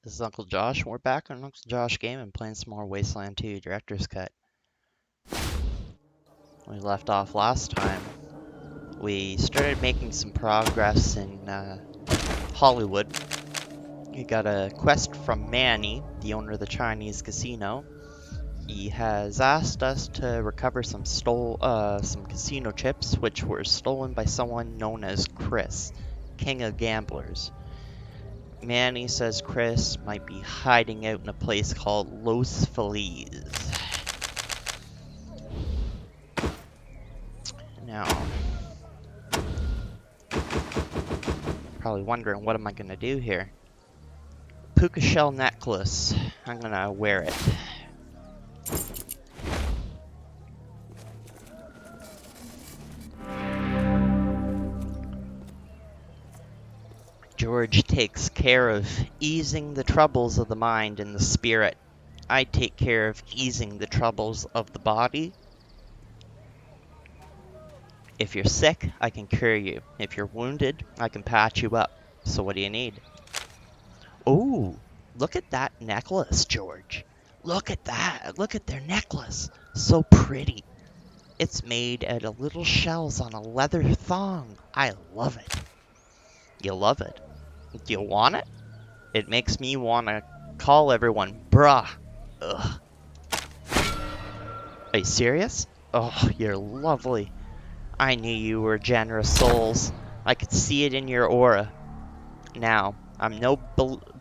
This is Uncle Josh, and we're back on Uncle Josh game and playing some more Wasteland 2 Director's Cut. We left off last time. We started making some progress in Hollywood. We got a quest from Manny, the owner of the Chinese casino. He has asked us to recover some casino chips, which were stolen by someone known as Chris, King of Gamblers. Manny says Chris might be hiding out in a place called Los Feliz. Now, probably wondering what am I gonna do here? Puka shell necklace. I'm gonna wear it. George takes care of easing the troubles of the mind and the spirit. I take care of easing the troubles of the body. If you're sick, I can cure you. If you're wounded, I can patch you up. So what do you need? Ooh, look at that necklace, George. Look at that. Look at their necklace. So pretty. It's made out of little shells on a leather thong. I love it. You love it. Do you want it? It makes me want to call everyone bruh. Ugh. Are you serious? Oh, you're lovely. I knew you were generous souls. I could see it in your aura. Now, I'm no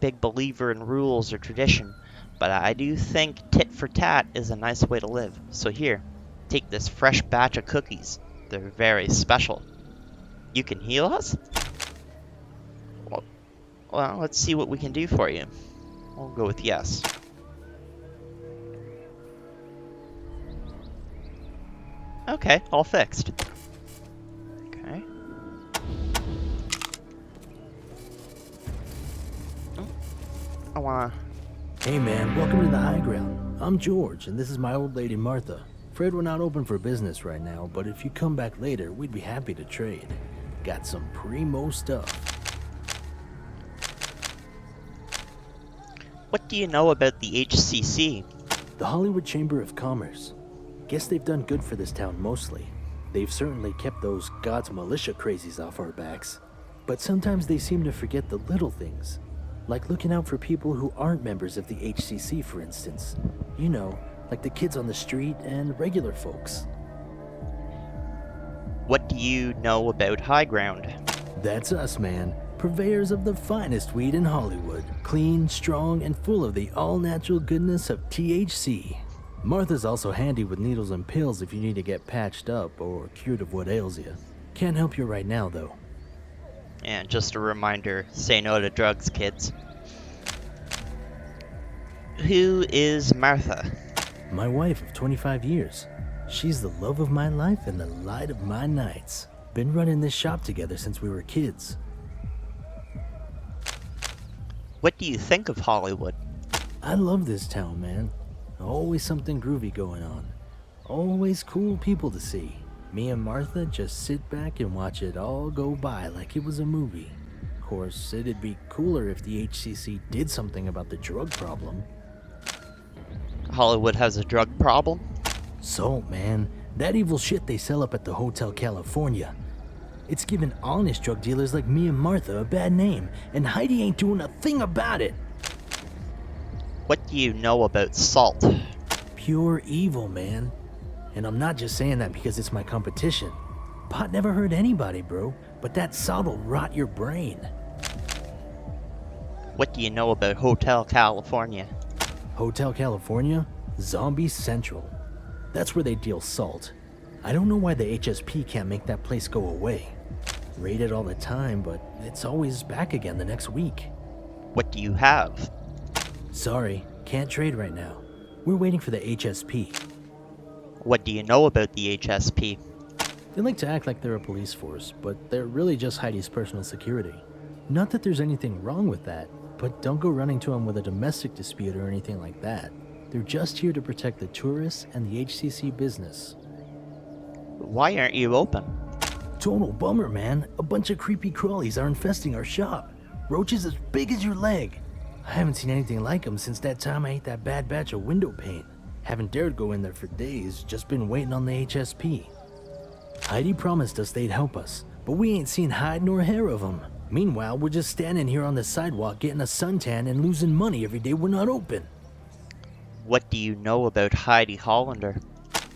big believer in rules or tradition, but I do think tit for tat is a nice way to live. So here, take this fresh batch of cookies. They're very special. You can heal us? Well, let's see what we can do for you. We'll go with yes. Okay, all fixed. Okay. Oh, I wanna... Hey man, welcome to the high ground. I'm George, and this is my old lady Martha. Afraid we're not open for business right now, but if you come back later, we'd be happy to trade. Got some primo stuff. What do you know about the HCC? The Hollywood Chamber of Commerce. Guess they've done good for this town mostly. They've certainly kept those God's militia crazies off our backs. But sometimes they seem to forget the little things. Like looking out for people who aren't members of the HCC, for instance. You know, like the kids on the street and regular folks. What do you know about High Ground? That's us, man. Purveyors of the finest weed in Hollywood. Clean, strong, and full of the all-natural goodness of THC. Martha's also handy with needles and pills if you need to get patched up or cured of what ails you. Can't help you right now, though. And just a reminder, say no to drugs, kids. Who is Martha? My wife of 25 years. She's the love of my life and the light of my nights. Been running this shop together since we were kids. What do you think of Hollywood? I love this town, man. Always something groovy going on. Always cool people to see. Me and Martha just sit back and watch it all go by like it was a movie. Of course, it'd be cooler if the HCC did something about the drug problem. Hollywood has a drug problem? So, man, that evil shit they sell up at the Hotel California. It's given honest drug dealers like me and Martha a bad name, and Heidi ain't doing a thing about it. What do you know about salt? Pure evil, man. And I'm not just saying that because it's my competition. Pot never hurt anybody, bro, but that salt'll rot your brain. What do you know about Hotel California? Hotel California? Zombie Central. That's where they deal salt. I don't know why the HSP can't make that place go away. Raided all the time, but it's always back again the next week. What do you have? Sorry, can't trade right now. We're waiting for the HSP. What do you know about the HSP? They like to act like they're a police force, but they're really just Heidi's personal security. Not that there's anything wrong with that, but don't go running to them with a domestic dispute or anything like that. They're just here to protect the tourists and the HCC business. Why aren't you open? Total bummer, man. A bunch of creepy crawlies are infesting our shop. Roaches as big as your leg. I haven't seen anything like them since that time I ate that bad batch of window paint. Haven't dared go in there for days, just been waiting on the HSP. Heidi promised us they'd help us, but we ain't seen hide nor hair of them. Meanwhile, we're just standing here on the sidewalk getting a suntan and losing money every day we're not open. What do you know about Heidi Hollander?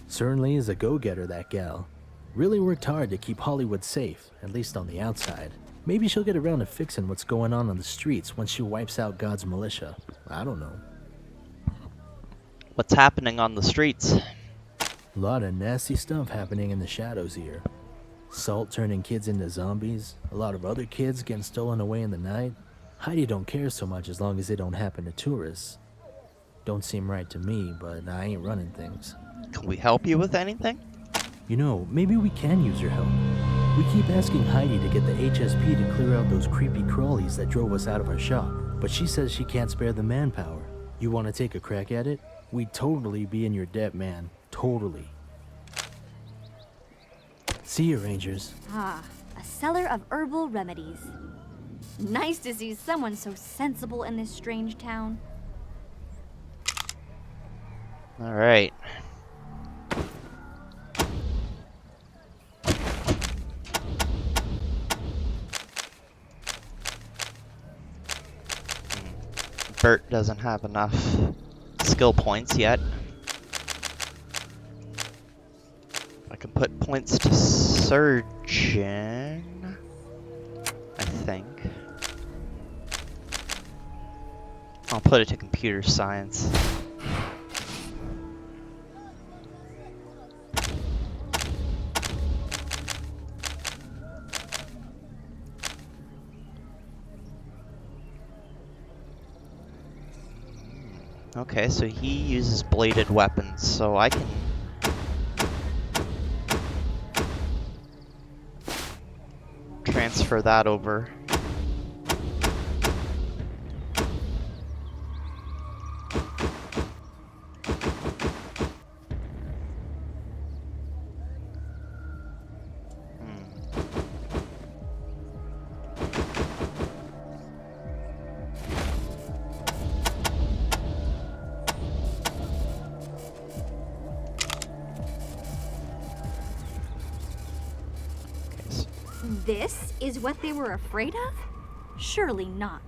Certainly is a go-getter, that gal. Really worked hard to keep Hollywood safe, at least on the outside. Maybe she'll get around to fixing what's going on the streets once she wipes out God's militia. I don't know. What's happening on the streets? A lot of nasty stuff happening in the shadows here. Salt turning kids into zombies, a lot of other kids getting stolen away in the night. Heidi don't care so much as long as it don't happen to tourists. Don't seem right to me, but I ain't running things. Can we help you with anything? You know, maybe we can use your help. We keep asking Heidi to get the HSP to clear out those creepy crawlies that drove us out of our shop, but she says she can't spare the manpower. You want to take a crack at it? We'd totally be in your debt, man. Totally. See you, Rangers. Ah, a seller of herbal remedies. Nice to see someone so sensible in this strange town. All right. Bert doesn't have enough skill points yet. I can put points to surgeon, I think. I'll put it to computer science. Okay, so he uses bladed weapons, so I can transfer that over. This is what they were afraid of? Surely not.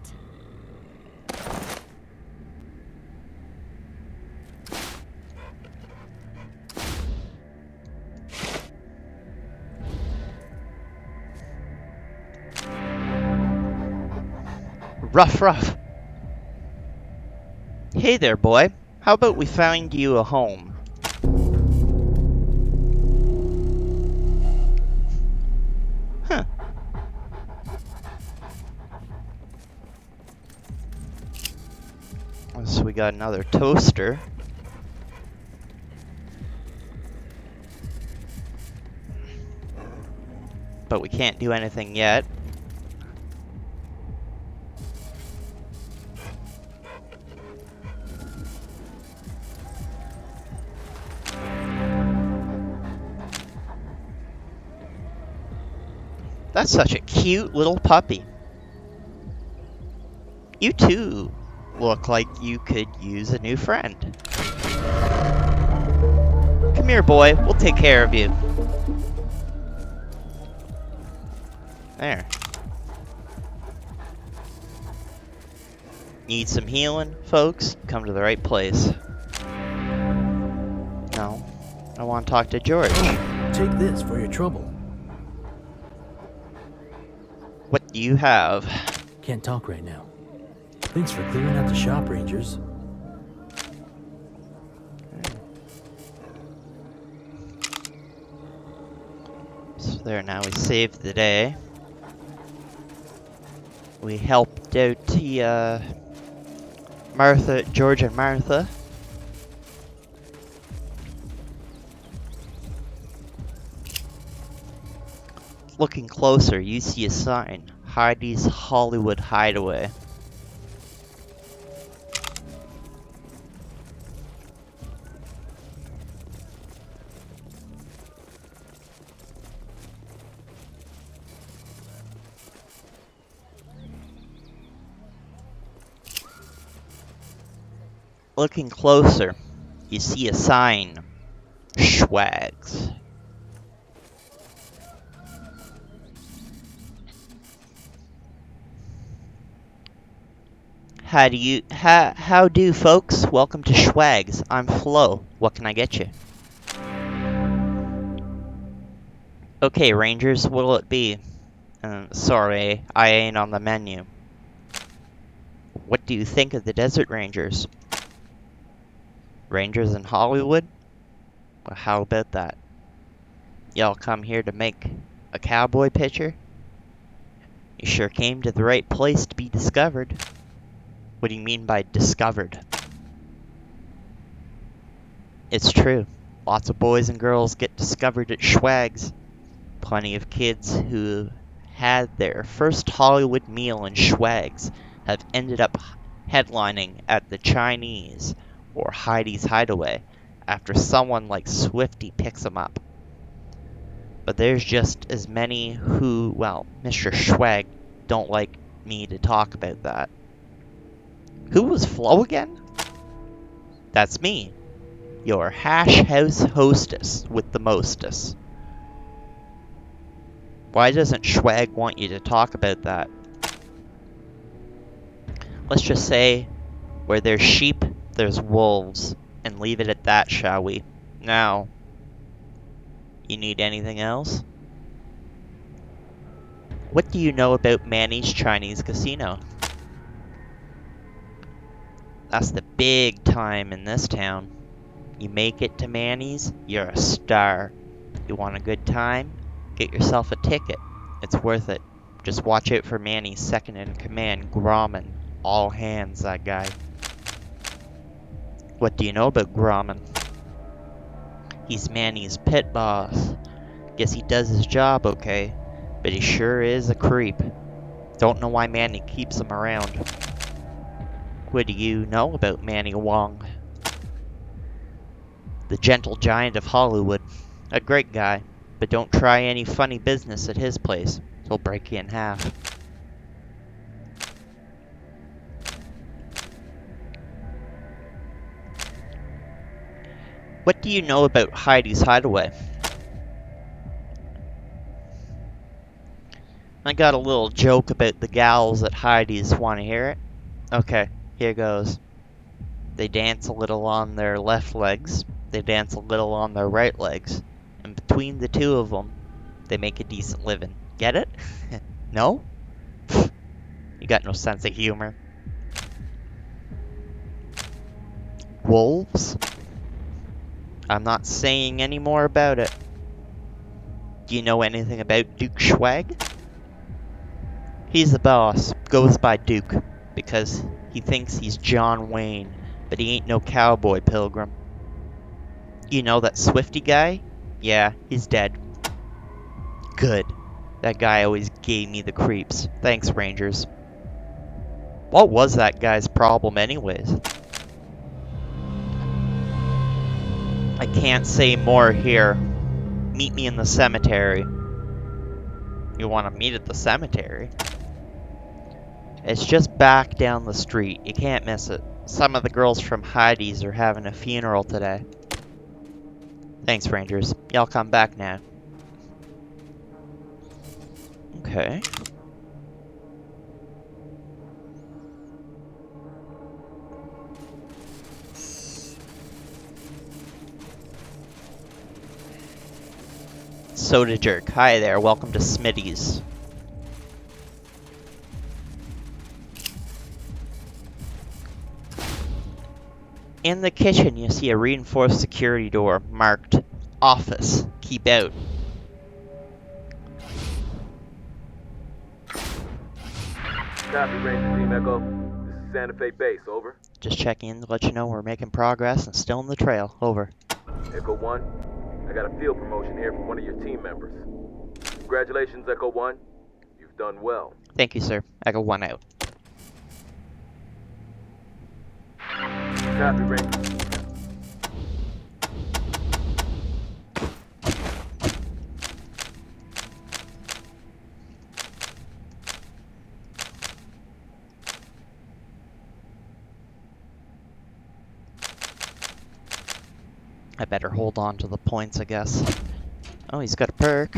Rough. Hey there, boy. How about we find you a home? Huh. So we got another toaster. But we can't do anything yet. That's such a cute little puppy. You too look like you could use a new friend. Come here, boy. We'll take care of you. There. Need some healing, folks? Come to the right place. No. I want to talk to George. Take this for your trouble. What do you have? Can't talk right now. Thanks for clearing out the shop, Rangers. So there, now we saved the day. We helped out the, George and Martha. Looking closer, you see a sign. Heidi's Hollywood Hideaway. looking closer, you see a sign, Schwags. How do folks? Welcome to Schwags. I'm Flo. What can I get you? Okay, Rangers, what'll it be? Sorry, I ain't on the menu. What do you think of the Desert Rangers? Rangers in Hollywood? Well, how about that? Y'all come here to make a cowboy picture? You sure came to the right place to be discovered. What do you mean by discovered? It's true. Lots of boys and girls get discovered at Schwags. Plenty of kids who had their first Hollywood meal in Schwags have ended up headlining at the Chinese or Heidi's Hideaway after someone like Swifty picks them up. But there's just as many who, well, Mr. Schwag don't like me to talk about that. Who was Flo again? That's me, your hash house hostess with the mostess. Why doesn't Schwag want you to talk about that? Let's just say, where there's sheep, there's wolves, and leave it at that, shall we? Now, you need anything else? What do you know about Manny's Chinese Casino? That's the big time in this town. You make it to Manny's, you're a star. You want a good time? Get yourself a ticket. It's worth it. Just watch out for Manny's second in command, Grauman. All hands, that guy. What do you know about Grauman? He's Manny's pit boss. Guess he does his job okay, but he sure is a creep. Don't know why Manny keeps him around. What do you know about Manny Wong? The gentle giant of Hollywood. A great guy, but don't try any funny business at his place. He'll break you in half. What do you know about Heidi's Hideaway? I got a little joke about the gals at Heidi's. Want to hear it? Okay, here goes. They dance a little on their left legs, they dance a little on their right legs, and between the two of them, they make a decent living. Get it? No? You got no sense of humor. Wolves? I'm not saying any more about it. Do you know anything about Duke Schwag? He's the boss, goes by Duke, because he thinks he's John Wayne, but he ain't no cowboy pilgrim. You know that Swifty guy? Yeah, he's dead. Good. That guy always gave me the creeps. Thanks, Rangers. What was that guy's problem anyways? I can't say more here. Meet me in the cemetery. You want to meet at the cemetery? It's just back down the street. You can't miss it. Some of the girls from Heidi's are having a funeral today. Thanks, Rangers. Y'all come back now. Okay. Soda Jerk. Hi there. Welcome to Smitty's. In the kitchen, you see a reinforced security door marked Office. Keep out. Copy, Ranger Team Echo. This is Sante Fe Base, over. Just checking in to let you know we're making progress and still in the trail. Over. Echo 1, I got a field promotion here for one of your team members. Congratulations, Echo 1. You've done well. Thank you, sir. Echo 1 out. Copy, Ranger. I better hold on to the points, I guess. Oh, he's got a perk.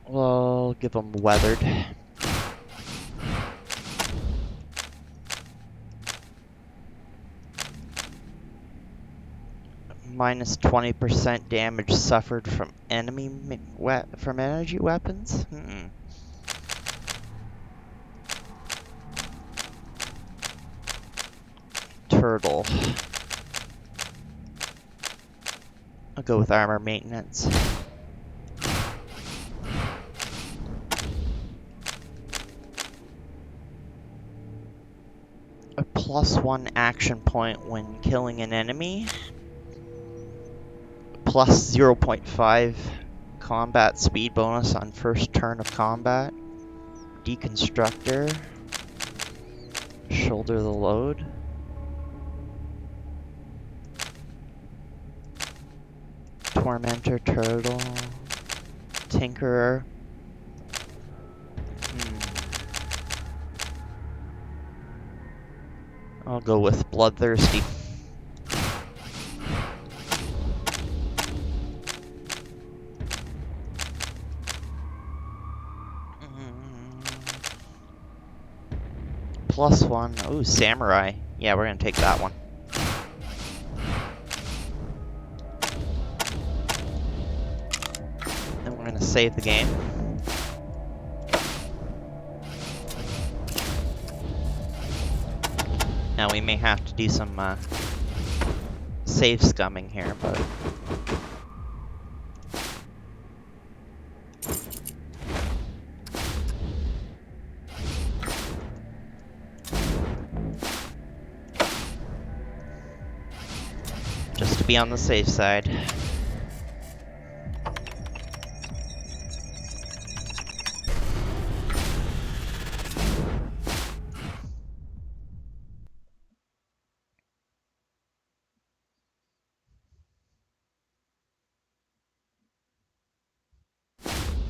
Well, give him weathered. Minus 20% damage suffered from from energy weapons. Turtle. I'll go with armor maintenance. A +1 action point when killing an enemy. Plus 0.5 combat speed bonus on first turn of combat. Deconstructor. Shoulder the load. Tormentor, Turtle, Tinkerer. I'll go with Bloodthirsty. +1. Ooh, Samurai. Yeah, we're gonna take that one. Then we're gonna save the game. Now we may have to do some save scumming here, but just to be on the safe side.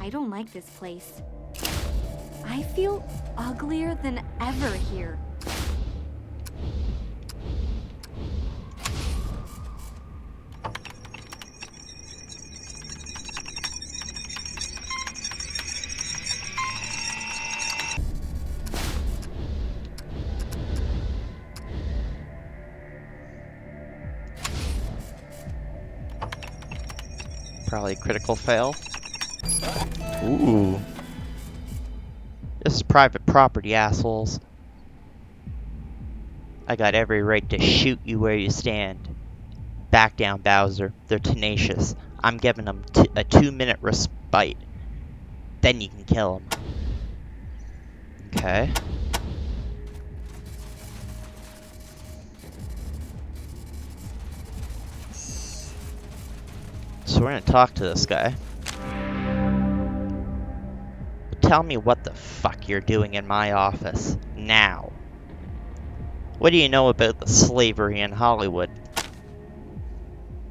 I don't like this place. I feel uglier than ever here. Probably critical fail. Ooh. This is private property, assholes. I got every right to shoot you where you stand. Back down, Bowser. They're tenacious. I'm giving them a 2-minute respite. Then you can kill them. Okay. So we're gonna talk to this guy. Tell me what the fuck you're doing in my office, now. What do you know about the slavery in Hollywood?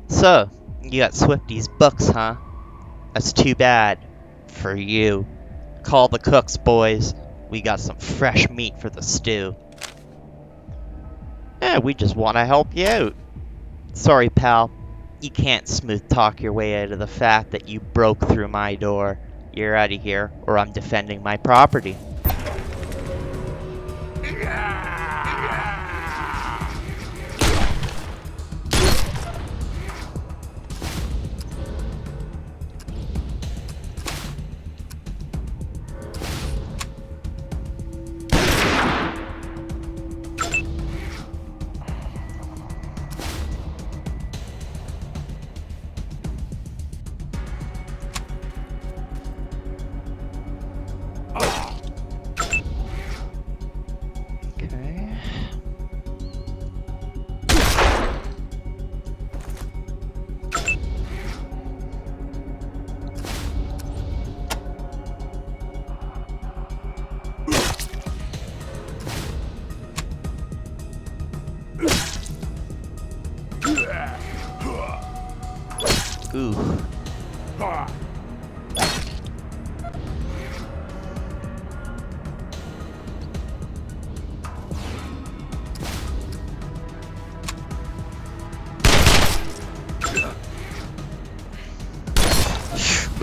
So, you got Swifty's books, huh? That's too bad. For you. Call the cooks, boys. We got some fresh meat for the stew. Yeah, we just want to help you out. Sorry, pal. You can't smooth talk your way out of the fact that you broke through my door. You're out of here, or I'm defending my property. Okay. Ooh.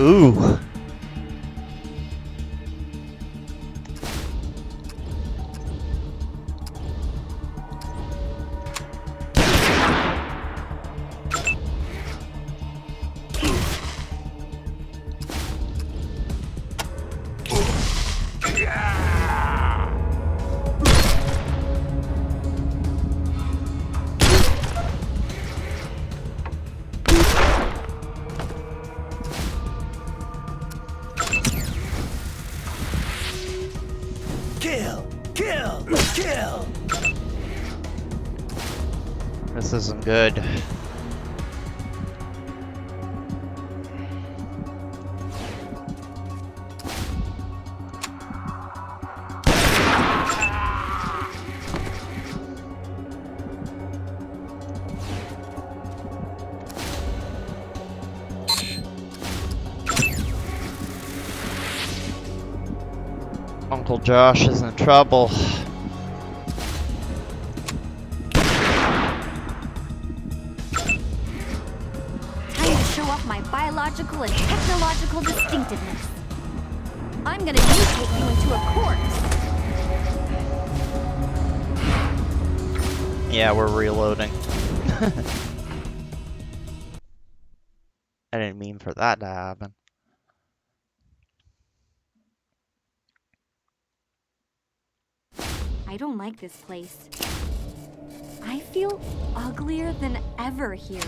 Ooh. Kill! Kill! Kill! This isn't good. Uncle Josh is in trouble. Time to show off my biological and technological distinctiveness. I'm gonna mutate you into a corpse. Yeah, we're reloading. I didn't mean for that to happen. I don't like this place. I feel uglier than ever here.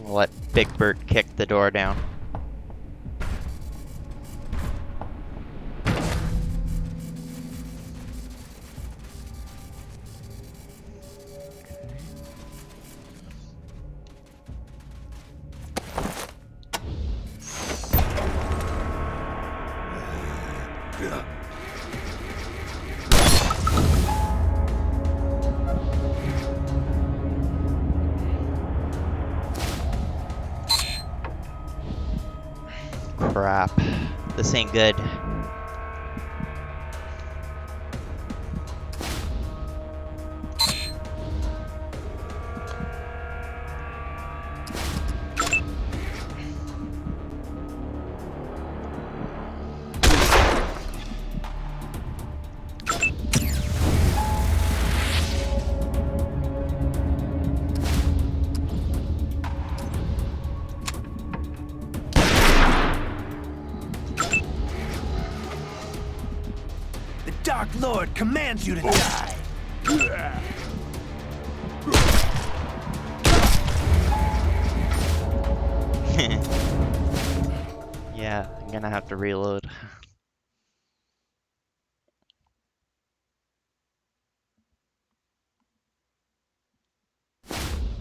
Let Big Bert kick the door down. Crap. This ain't good. The Dark Lord commands you to die! Yeah, I'm gonna have to reload.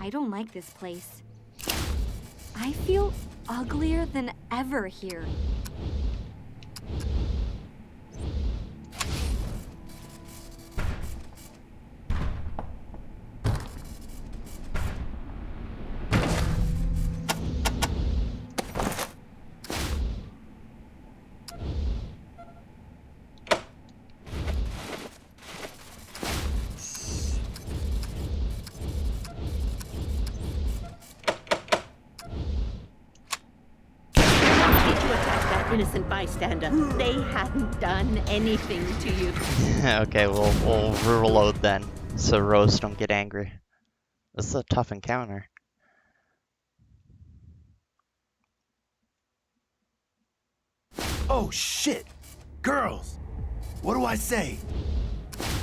I don't like this place. I feel uglier than ever here. Innocent bystander. They hadn't done anything to you. Okay, we'll reload then, so Rose don't get angry. This is a tough encounter. Oh shit! Girls! What do I say?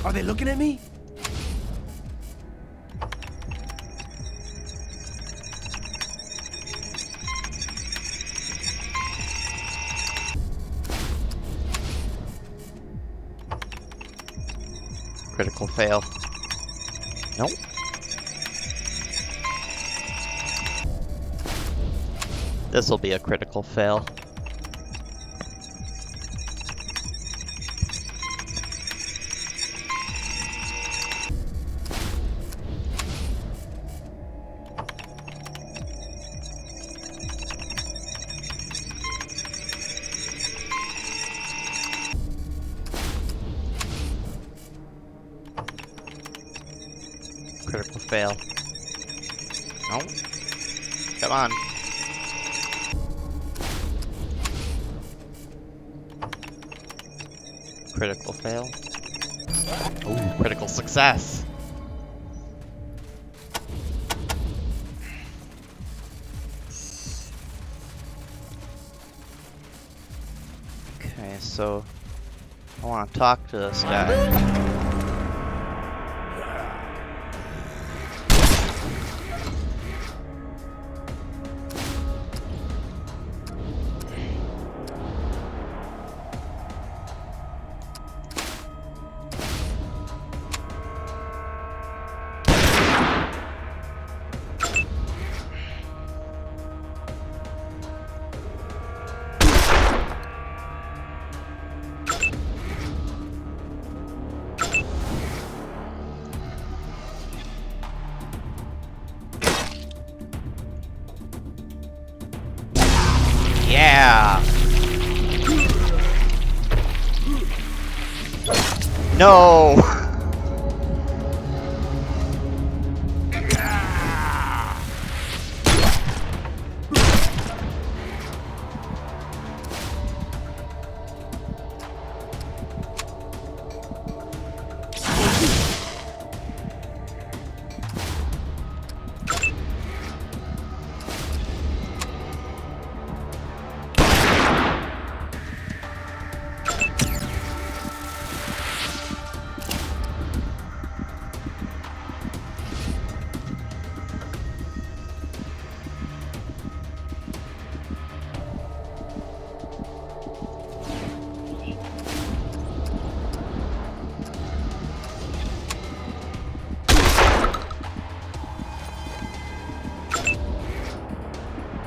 Are they looking at me? Critical fail. Nope. This will be a critical fail. Critical fail. No. Come on. Critical fail. Ooh, critical success. Okay, so I want to talk to this guy. Yeah! No!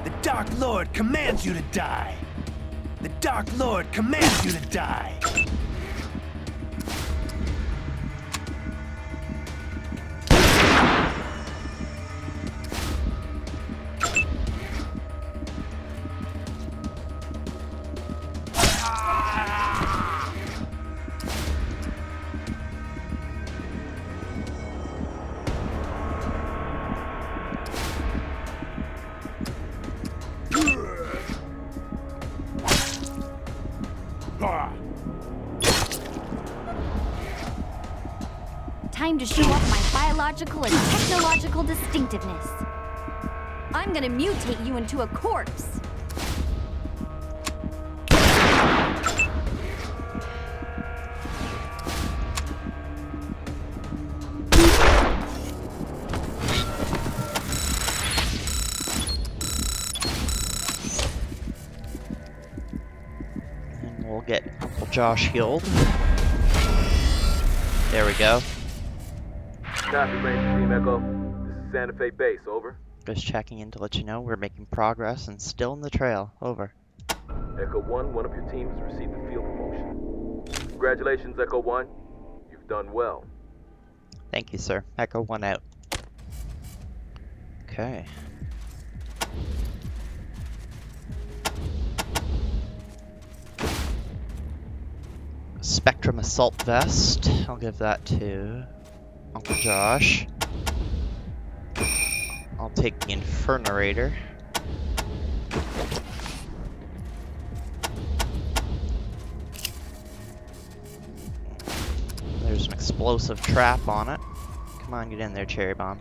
The Dark Lord commands you to die! The Dark Lord commands you to die! Time to show off my biological and technological distinctiveness. I'm gonna mutate you into a corpse. And we'll get Uncle Josh healed. There we go. Copy, Ranger Team Echo. This is Sante Fe Base, over. Just checking in to let you know we're making progress and still in the trail. Over. Echo 1, one of your teams has received a field promotion. Congratulations, Echo 1. You've done well. Thank you, sir. Echo 1 out. Okay. Spectrum Assault Vest. I'll give that to Uncle Josh. I'll take the Infernerator. There's an explosive trap on it. Come on, get in there, Cherry Bomb.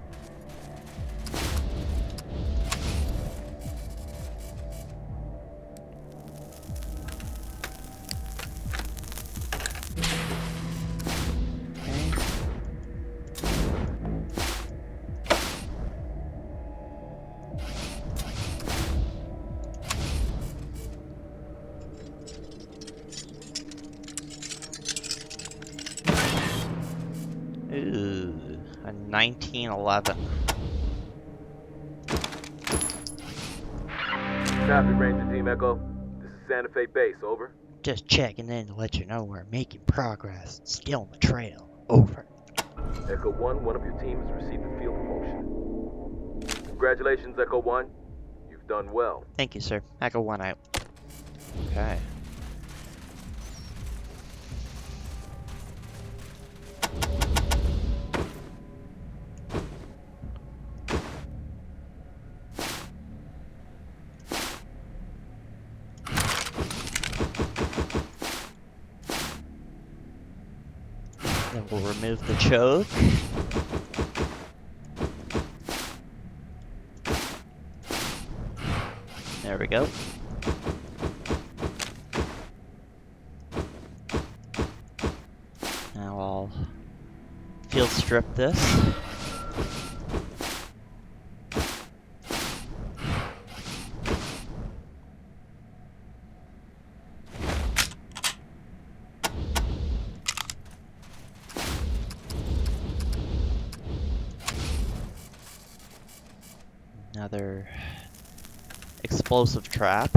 Ooh, a 1911. Copy, Ranger Team Echo. This is Sante Fe Base, over. Just checking in to let you know we're making progress. Still on the trail. Over. Echo 1, one of your teams has received a field promotion. Congratulations, Echo 1. You've done well. Thank you, sir. Echo 1 out. Okay. Then we'll remove the choke. There we go. Now I'll field strip this. Another explosive trap.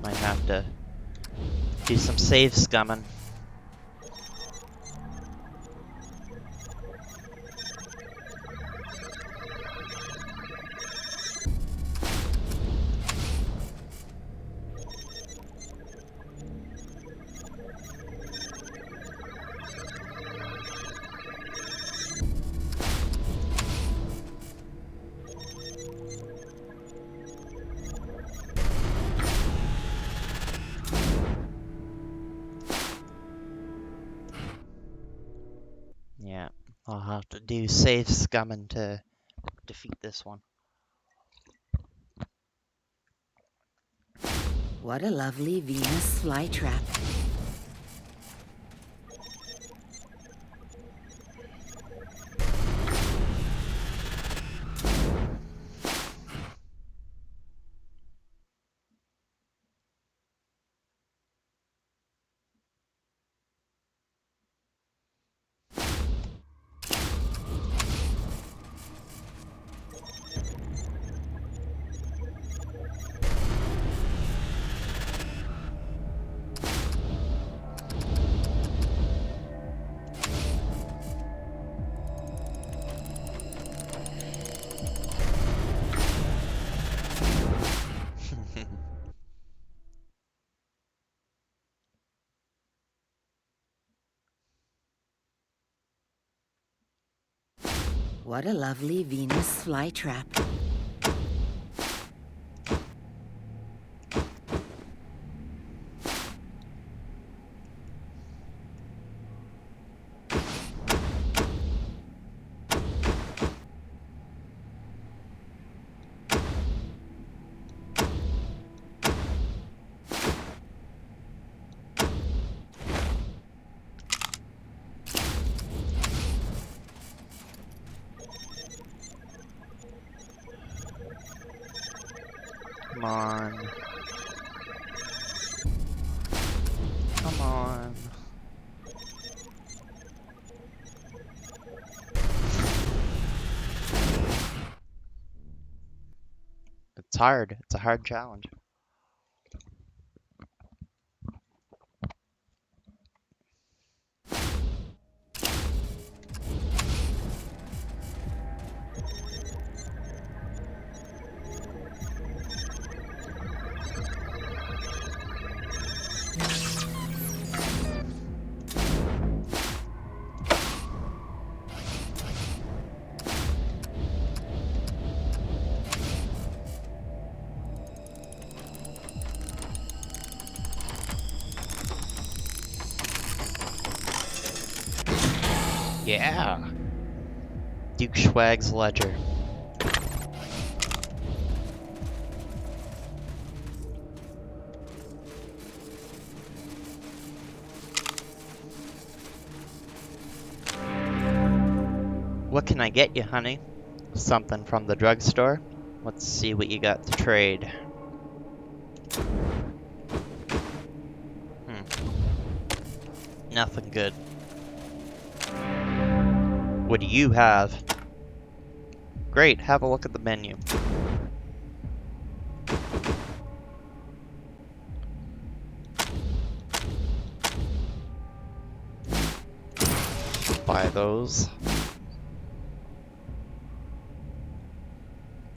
Might have to do some save scumming. Yeah, I'll have to do save scumming to defeat this one. What a lovely Venus flytrap. What a lovely Venus flytrap. Come on. Come on. It's hard. It's a hard challenge. Yeah. Duke Schwag's ledger. What can I get you, honey? Something from the drugstore? Let's see what you got to trade. Nothing good. What do you have? Great, have a look at the menu. Buy those.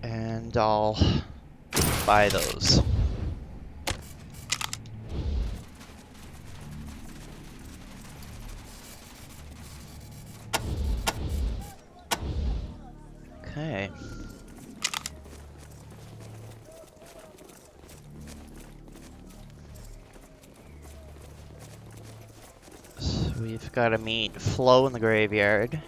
And I'll buy those. We've got to meet Flo in the graveyard.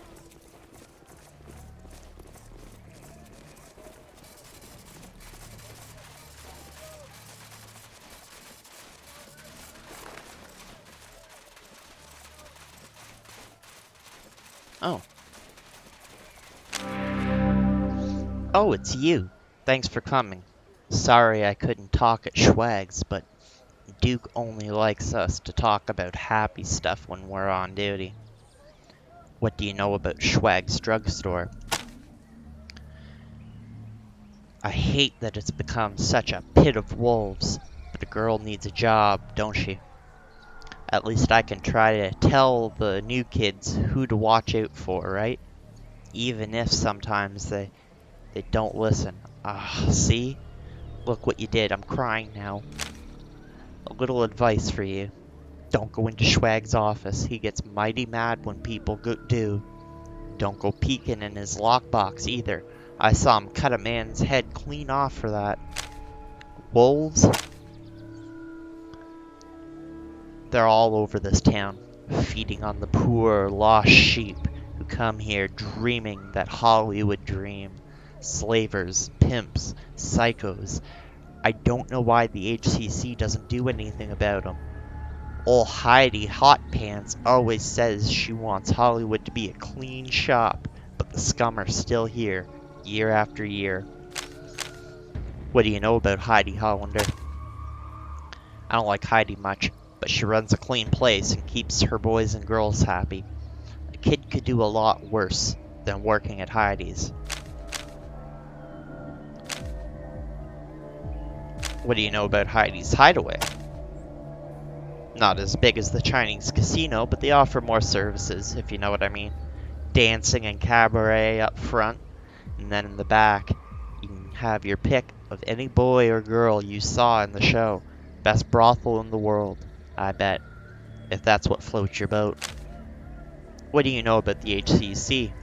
Oh. Oh, it's you. Thanks for coming. Sorry I couldn't talk at Schwag's, but Duke only likes us to talk about happy stuff when we're on duty. What do you know about Schwag's drugstore? I hate that it's become such a pit of wolves, but a girl needs a job, don't she? At least I can try to tell the new kids who to watch out for, right? Even if sometimes they don't listen. Ah, see? Look what you did. I'm crying now. A little advice for you. Don't go into Schwag's office. He gets mighty mad when people do. Don't go peeking in his lockbox either. I saw him cut a man's head clean off for that. Wolves? They're all over this town, feeding on the poor, lost sheep who come here dreaming that Hollywood dream. Slavers, pimps, psychos. I don't know why the HCC doesn't do anything about them. Ol' Heidi Hot Pants always says she wants Hollywood to be a clean shop, but the scum are still here, year after year. What do you know about Heidi Hollander? I don't like Heidi much, but she runs a clean place and keeps her boys and girls happy. A kid could do a lot worse than working at Heidi's. What do you know about Heidi's Hideaway? Not as big as the Chinese casino, but they offer more services, if you know what I mean. Dancing and cabaret up front, and then in the back, you can have your pick of any boy or girl you saw in the show. Best brothel in the world, I bet, if that's what floats your boat. What do you know about the HCC?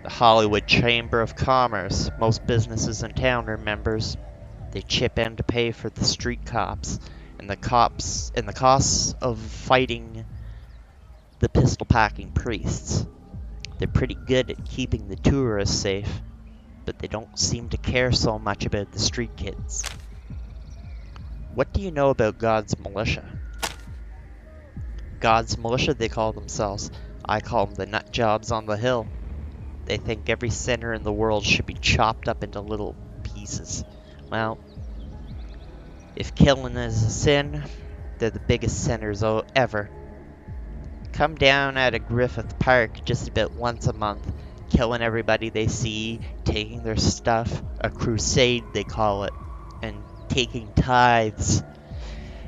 The Hollywood Chamber of Commerce. Most businesses in town are members. They chip in to pay for the street cops and the costs of fighting the pistol-packing priests. They're pretty good at keeping the tourists safe, but they don't seem to care so much about the street kids. What do you know about God's militia? God's militia, they call themselves. I call them the nut jobs on the hill. They think every sinner in the world should be chopped up into little pieces. Well, if killing is a sin, they're the biggest sinners ever. Come down at a Griffith Park just about once a month, killing everybody they see, taking their stuff, a crusade they call it, and taking tithes.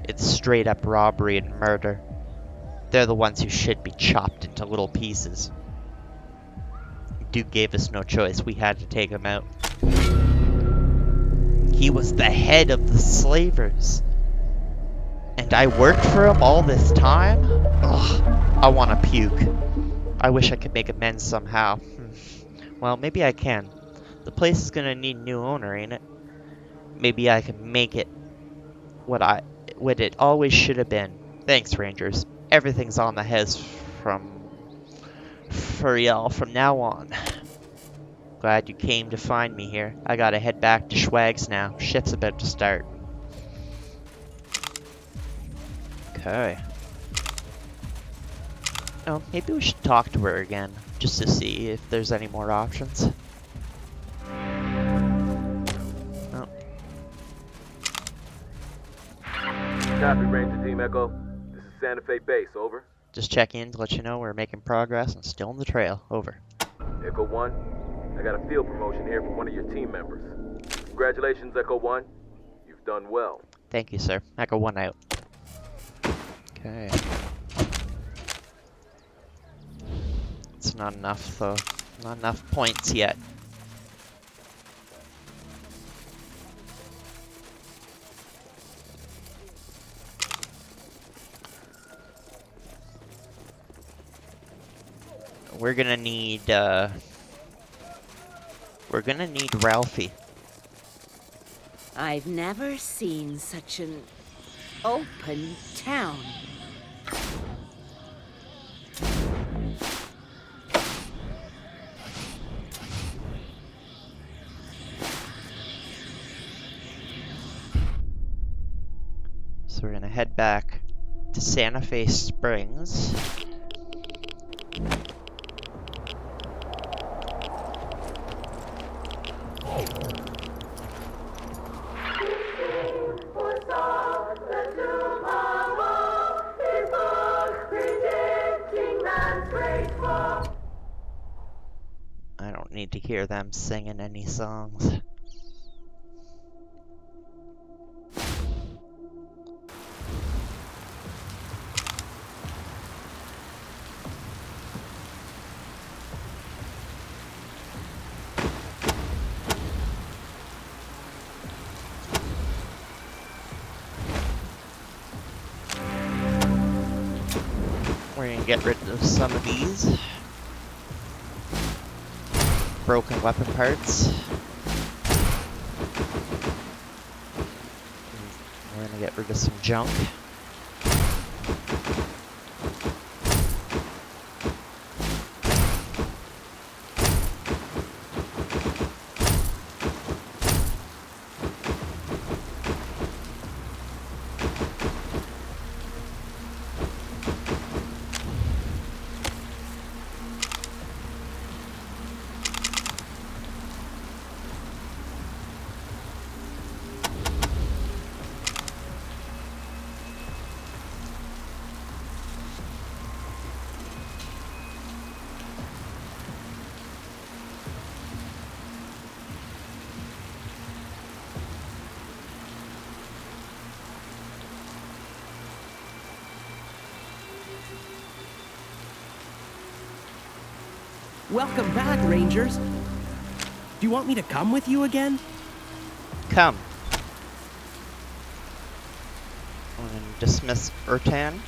It's straight up robbery and murder. They're the ones who should be chopped into little pieces. Duke gave us no choice, we had to take him out. He was the head of the slavers. And I worked for him all this time? Ugh, I want to puke. I wish I could make amends somehow. Well, maybe I can. The place is gonna need a new owner, ain't it? Maybe I can make it what it always should have been. Thanks, Rangers. Everything's on the house for y'all from now on. Glad you came to find me here. I gotta head back to Schwag's now. Shit's about to start. Okay. Oh, maybe we should talk to her again, just to see if there's any more options. Oh. Copy, Ranger Team Echo. This is Sante Fe Base, over. Just checking in to let you know we're making progress and still on the trail. Over. Echo 1, I got a field promotion here for one of your team members. Congratulations, Echo 1. You've done well. Thank you, sir. Echo 1 out. Okay. It's not enough, though. Not enough points yet. We're gonna need Ralphy. I've never seen such an open town. So we're gonna head back to Sante Fe Springs. I don't need to hear them singing any songs. We're gonna get rid of some of these broken weapon parts. We're gonna get rid of some junk. Welcome back, Rangers. Do you want me to come with you again? Come. I'm gonna dismiss Urtan.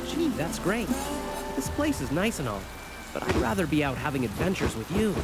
Gee, that's great. This place is nice and all, but I'd rather be out having adventures with you.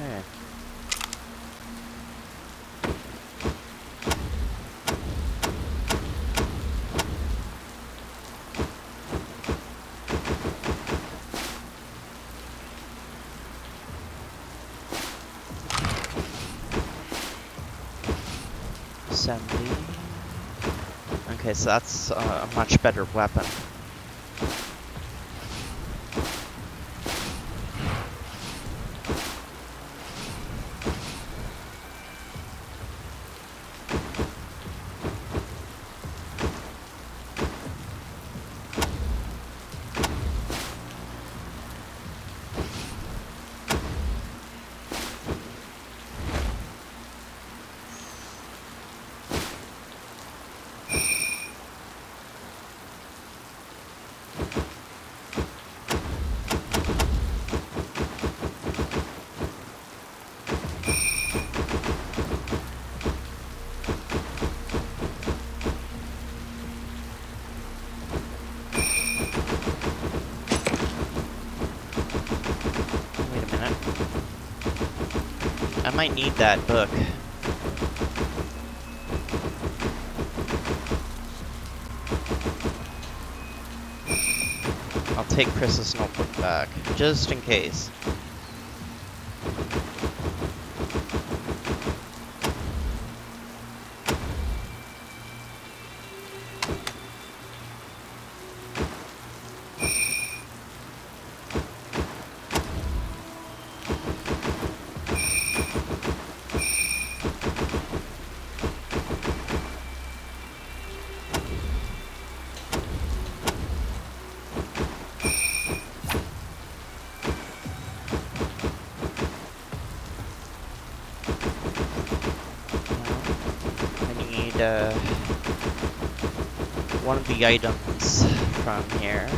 Okay. Assembly. Okay, so that's a much better weapon. Wait a minute. I might need that book. take Chris's notebook back, just in case. One of the items from here.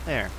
There.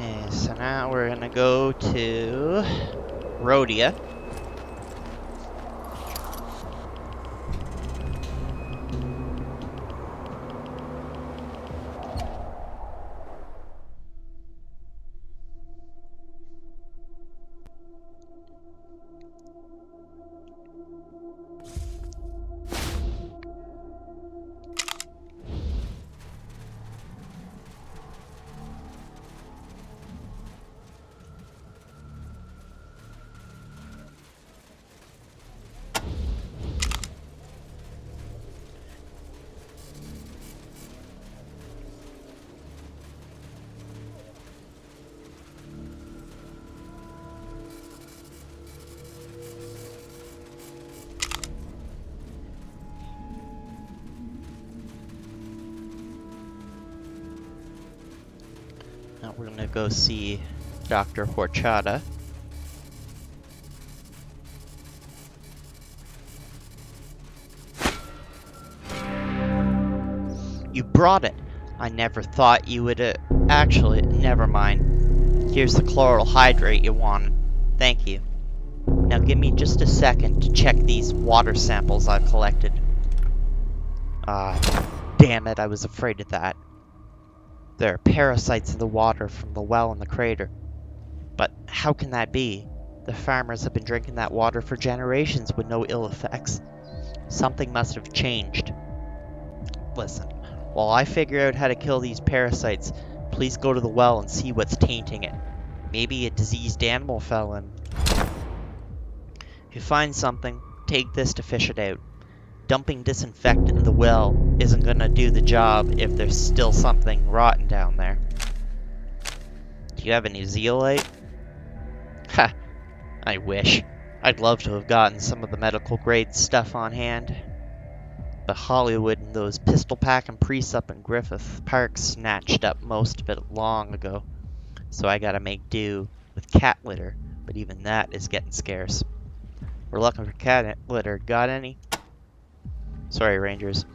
Okay, so now we're gonna go to Rodia. Now we're gonna go see Dr. Horchata. You brought it. I never thought you would, actually, never mind. Here's the chloral hydrate you wanted. Thank you. Now give me just a second to check these water samples I've collected. Ah, damn it, I was afraid of that. There are parasites in the water from the well in the crater. But how can that be? The farmers have been drinking that water for generations with no ill effects. Something must have changed. Listen, while I figure out how to kill these parasites, please go to the well and see what's tainting it. Maybe a diseased animal fell in. If you find something, take this to fish it out. Dumping disinfectant in the well isn't gonna do the job if there's still something rotten down there. Do you have any zeolite? Ha! I wish. I'd love to have gotten some of the medical grade stuff on hand. But Hollywood and those pistol-packing priests up in Griffith Park snatched up most of it long ago. So I gotta make do with cat litter, but even that is getting scarce. We're looking for cat litter. Got any? Sorry, Rangers.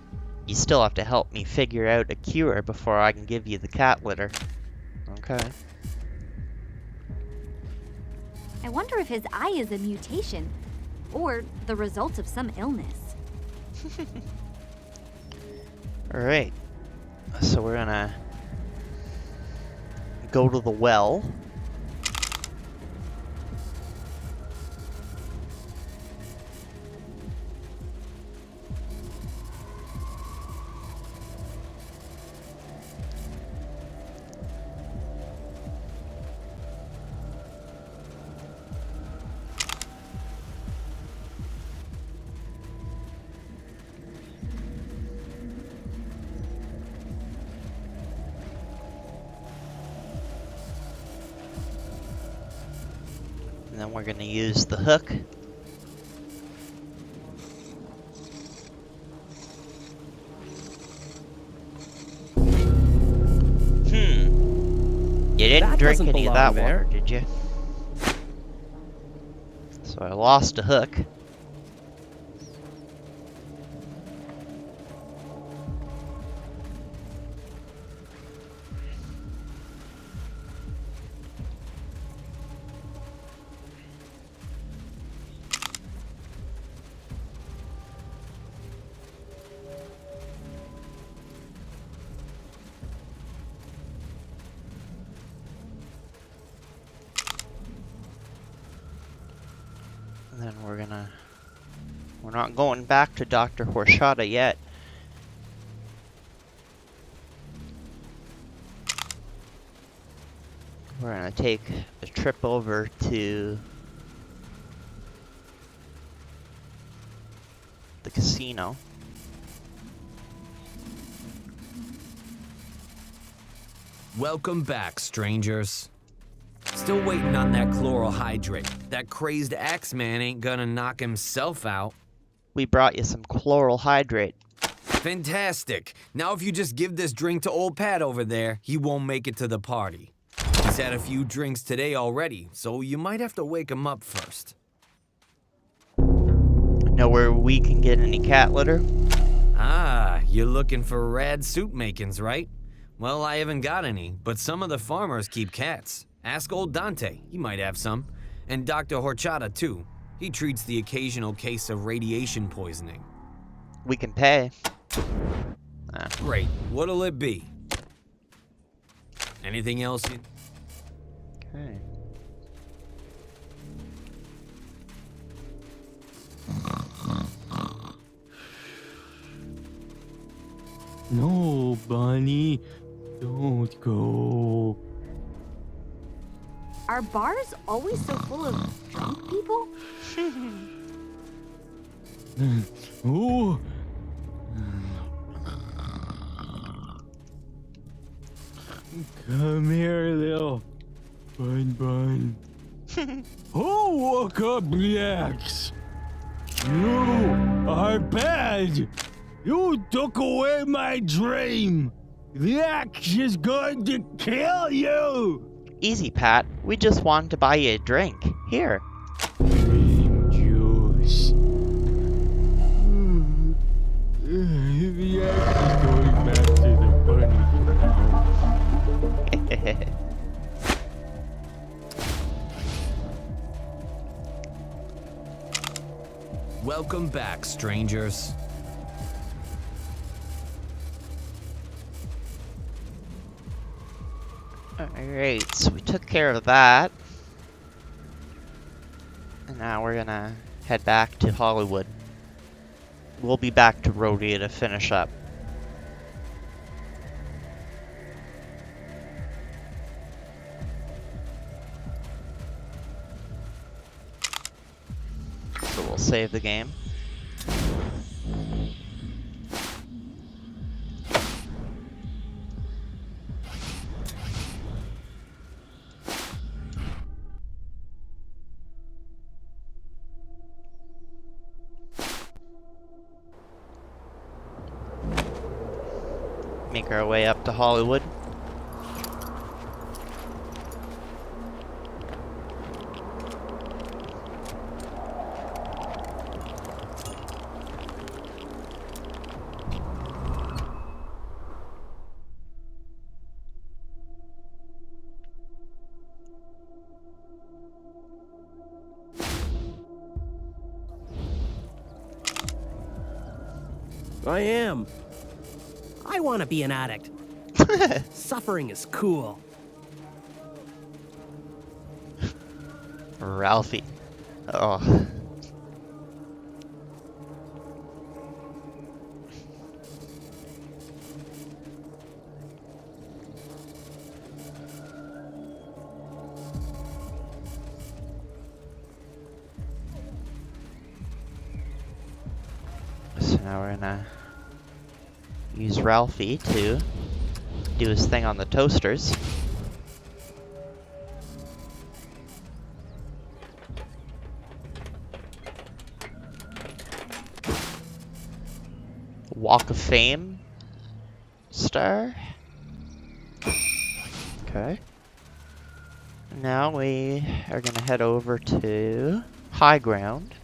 You still have to help me figure out a cure before I can give you the cat litter. Okay. I wonder if his eye is a mutation. Or the result of some illness. Alright, so we're gonna go to the well. And then we're gonna use the hook. You didn't That drink doesn't any of belong that water, there. did you? So I lost a hook. And then we're not going back to Dr. Horchata yet. We're gonna take a trip over to the casino. Welcome back, strangers. Still waiting on that chloral hydrate. That crazed Axeman ain't gonna knock himself out. We brought you some chloral hydrate. Fantastic. Now if you just give this drink to old Pat over there, he won't make it to the party. He's had a few drinks today already, so you might have to wake him up first. Know where we can get any cat litter? Ah, you're looking for rad suit makings, right? Well, I haven't got any, but some of the farmers keep cats. Ask old Dante, he might have some. And Dr. Horchata, too. He treats the occasional case of radiation poisoning. We can pay. Great, what'll it be? Anything else you... Okay. No, Bunny, don't go. Are bars always so full of drunk people? Oh. Come here, little bun. Oh, woke up, relax. You are bad. You took away my dream. The axe is going to kill you. Easy, Pat. We just wanted to buy you a drink. Here. Dream juice. The axe is going back to the bunny now. Welcome back, strangers. Alright, so we took care of that. And now we're gonna head back to Hollywood. We'll be back to Rodia to finish up. So we'll save the game. Make our way up to Hollywood. I am. I want to be an addict. Suffering is cool. Ralphie. Oh. So now we're gonna use Ralphie to do his thing on the toasters. Walk of Fame star. Okay. Now we are gonna head over to High Ground.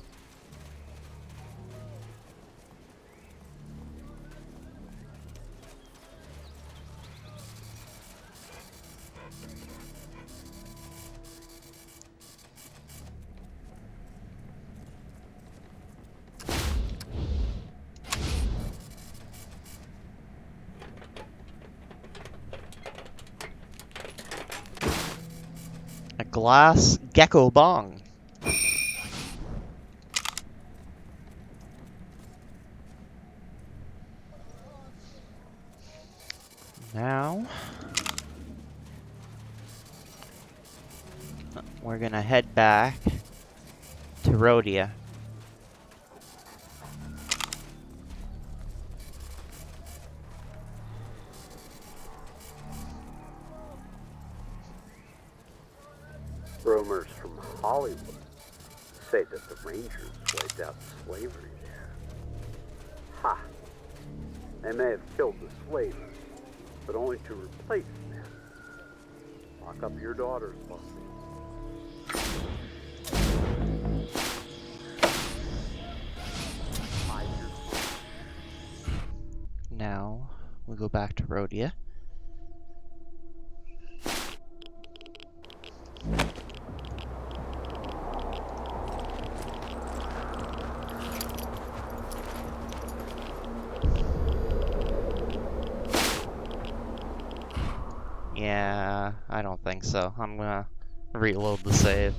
A glass gecko bong. Now we're gonna head back to Rodia. Rumors from Hollywood say that the Rangers wiped out slavery there. Ha! They may have killed the slaves, but only to replace them. Lock up your daughters, Buffy. Now we go back to Rodia. Yeah, I don't think so. I'm gonna reload the save.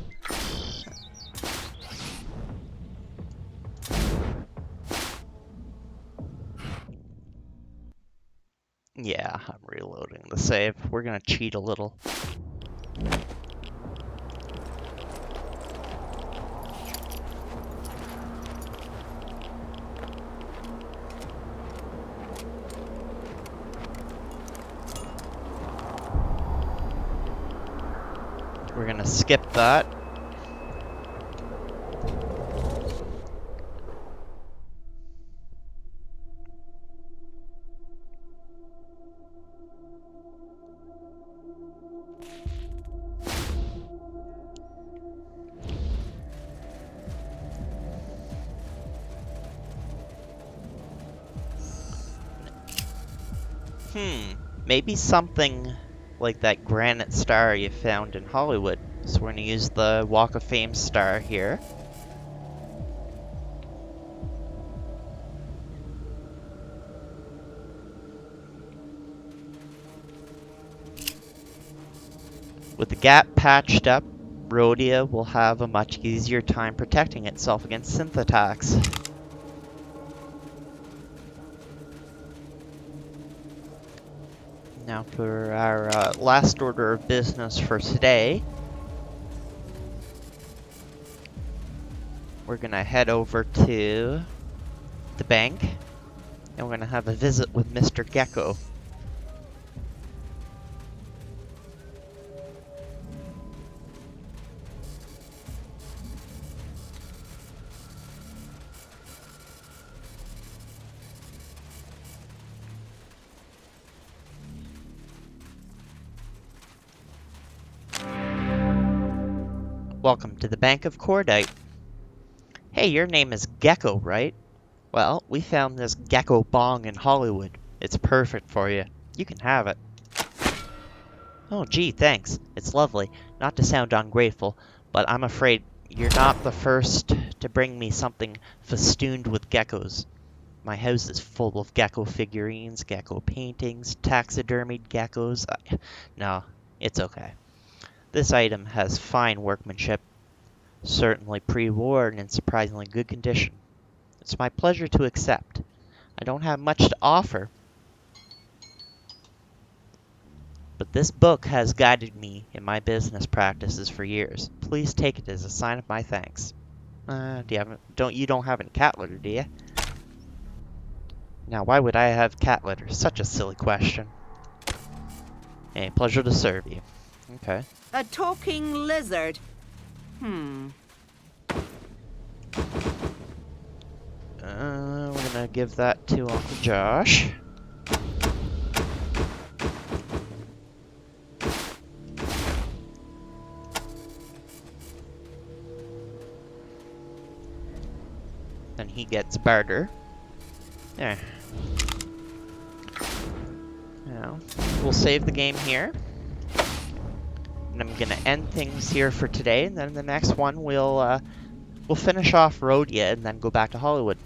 Yeah, I'm reloading the save. We're gonna cheat a little. We're gonna skip that. Maybe something like that granite star you found in Hollywood. So we're gonna use the Walk of Fame star here. With the gap patched up, Rodia will have a much easier time protecting itself against synth attacks. Now for our last order of business for today, we're gonna head over to the bank, and we're gonna have a visit with Mr. Gecko. Welcome to the Bank of Cordite. Hey, your name is Gecko, right? Well, we found this gecko bong in Hollywood. It's perfect for you. You can have it. Oh, gee, thanks. It's lovely. Not to sound ungrateful, but I'm afraid you're not the first to bring me something festooned with geckos. My house is full of gecko figurines, gecko paintings, taxidermied geckos. No, it's okay. This item has fine workmanship, certainly pre-war and in surprisingly good condition. It's my pleasure to accept. I don't have much to offer, but this book has guided me in my business practices for years. Please take it as a sign of my thanks. You don't have any cat litter, do you? Now, why would I have cat litter? Such a silly question. Hey, pleasure to serve you. Okay. A talking lizard. We're gonna give that to Uncle Josh. Then he gets barter. There. Now, we'll save the game here. And I'm gonna end things here for today, and then the next one we'll finish off Rodia and then go back to Hollywood.